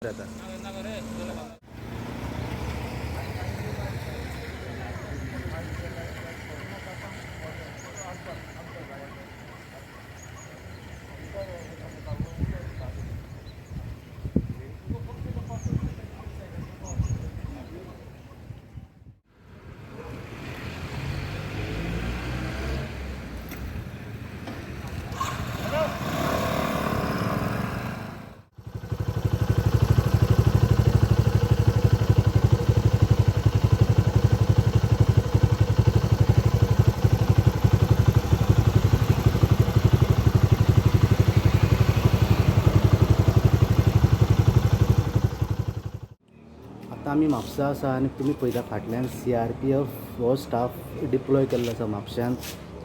आता आमी म्हापसा आसा आनी तुमी पळयता फाटल्यान CRPF हो स्टाफ डिप्लॉय केल्लो आसा म्हापश्यान.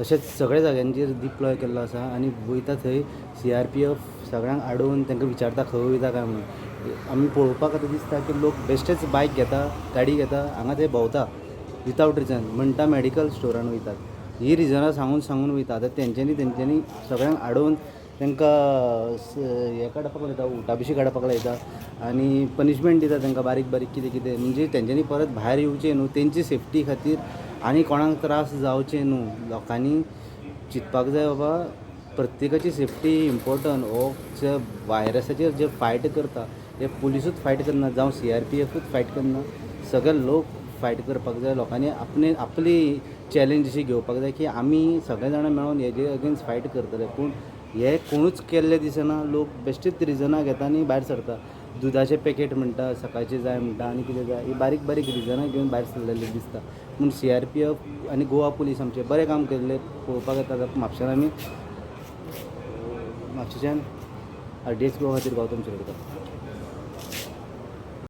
तशेंच सगळ्या जाग्यांचेर डिप्लॉय केल्लो आसा आनी वयता थंय CRPF सगळ्यांक आडोवन तांकां विचारता खंय वयता काय म्हणून. आमी पळोवपाक आतां दिसता की लोक बेश्टेच बायक घेता, गाडी घेता, हांगा थंय भोंवता विथआवट रिजन, म्हणटा मेडिकल स्टोरान वयतात. ही रिजनां सांगून वयता. आतां तेंच्यांनी सगळ्यांक आडोवन तांकां हें काडपाक लायता, उटाबशी काडपाक लायता आनी पनिशमेंट दिता तांकां बारीक बारीक कितें म्हणजे तेंच्यांनी परत भायर येवचें न्हू, तेंची सेफ्टी खातीर आनी कोणाक त्रास जावचे न्हू. लोकांनी चिंतपाक जाय बाबा प्रत्येकाची सेफ्टी इम्पॉर्टंट. हो जे वायरसाचेर जे फायट करता ते पुलिसूच फायट करना जावं CRPFूच फायट करना, सगळे लोक फायट करपाक जाय. लोकांनी आपली चॅलेंज अशी घेवपाक जाय की आमी सगळे जाणां मेळून हेजे अगेन्स्ट फायट करतले. पूण हे कोणूच केल्ले दिसना, लोक बेश्टेच रिजनां घेता आनी भायर सरता. दुधाचें पॅकेट म्हणटा, सकाळचें जाय म्हणटा आनी कितें जाय, ही बारीक बारीक रिजनां घेवन भायर सरलेले दिसता. पूण CRPF आनी गोवा पुलीस आमचे बरें काम केल्लें पळोवपाक येता. म्हापश्यान आमी म्हापशेच्यान RDX गोवा खातीर गौतम शिरोडकर.